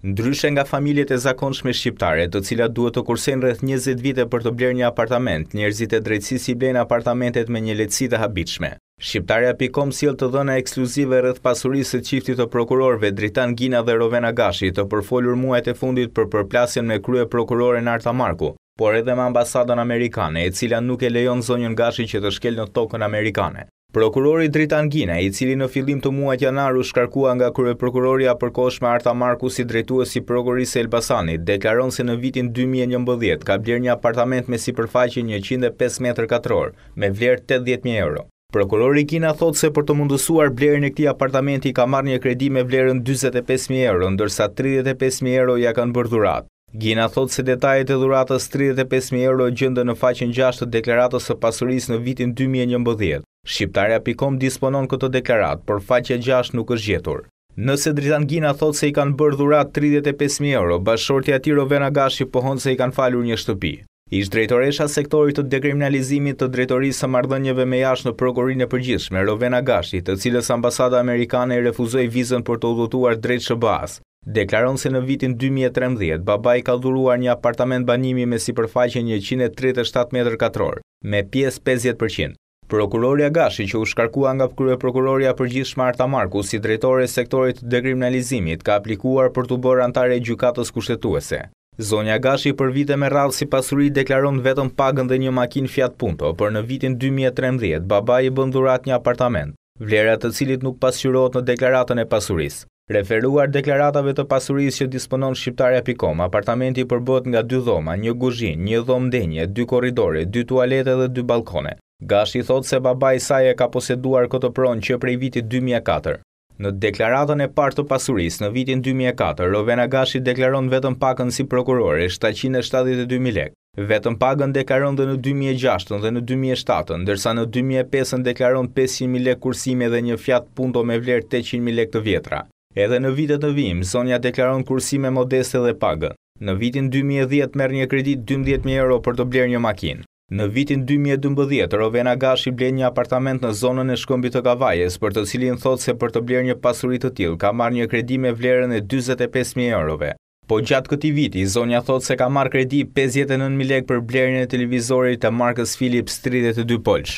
Ndryshe nga familjet e zakonshme shqiptare, të cilat duhet të kursejnë rreth 20 vite për të blerë një apartament, njerëzit e drejtësisë i blejnë apartamentet me një lehtësi të habitshme. Shqiptarja.com sjell të dhëna ekskluzive rreth pasurisë së çiftit të prokurorëve Dritan Gina dhe Rovena Gashi, të përfolur muajt e fundit për përplasjen me krye prokuroren Arta Marku, por edhe me ambasadën amerikane, e cila nuk e lejon zonjën Gashi që të shkel në tokën amerikane. Prokurori Dritan Gina, i cili në fillim të muajit janar u shkarkua nga kryeprokuroria përkohshme Arta Marku si drejtues i prokurisë së Elbasanit, deklaron se në vitin 2011 ka blerë një apartament me sipërfaqe 105 m2 me vlerë 80.000 euro. Prokurori Gina thot se për të mundësuar blerjen e këtij apartamenti ka marrë një kredi me vlerën 45.000 euro, ndërsa 35.000 euro ja kanë bërë dhuratë. Gina thot se detajet e dhuratës 35.000 euro gjenden në faqen 6 të deklaratës së pasurisë në vitin 2011. Shqiptarja.com disponon këtë deklarat, por faqja 6 nuk është gjetur. Nëse Dritan Gina thot se i kanë bërë dhurat 35.000 euro, bashkëshortja e tij Rovena Gashi pohon se i kanë falur një shtëpi. Ish drejtoresha sektorit të dekriminalizimit të drejtorisë së marrëdhënieve me jashtë në Prokurorinë e Përgjithshme, Rovena Gashi, të cilës ambasada amerikane i refuzoi vizën për të udhëtuar drejt SBA-s, deklaron se në vitin 2013 babai ka dhuruar një apartament banimi me sipërfaqe 137 m2 me pjesë 50%. Prokuroria Gashi, që u shkarkua nga kryeprokuroria përgjithshme Arta Marku si drejtore e sektorit të dekriminalizimit, ka aplikuar për të bërë antare e gjykatës kushtetuese. Zonja Gashi për vite me radhë si pasuri deklaron vetëm pagën dhe një makinë Fiat Punto, por në vitin 2013 babai i bën dhurat një apartament, vlera të cilit nuk pasqyrohet në deklaratën e pasurisë. Referuar deklaratave të pasurisë që disponon Shqiptarja.com, apartamenti përbëhet nga 2 dhoma, një kuzhinë, një dhomë ndenje, 2 korridore, 2 tualete dhe 2 balkone. Gashi thot se babai i saj e ka poseduar këtë pronë që prej vitit 2004. Në deklaratën e parë të pasurisë në vitin 2004, Rovena Gashi deklaron vetëm pagën si prokurore 772.000 lekë. Vetëm pagën deklaron dhe në 2006 dhe në 2007, ndërsa në 2005 deklaron 500.000 lekë kursime dhe një Fiat Punto me vlerë 800.000 lekë të vjetra. Edhe në vitet të vijim, zonja deklaron kursime modeste dhe pagën. Në vitin 2010 merr një kredi 12.000 euro për të blerë një makinë. Në vitin 2012, Rovena Gashi blen një apartament në zonën e Shkëmbit të Kavajës, për të cilin thot se për të blerë një pasuri të tillë ka marrë një kredi me vlerën e 45.000 eurove. Po gjatë këtij viti, zonja thot se ka marrë kredi 59.000 lekë për blerjen e televizorit të markës Philips 32 polç.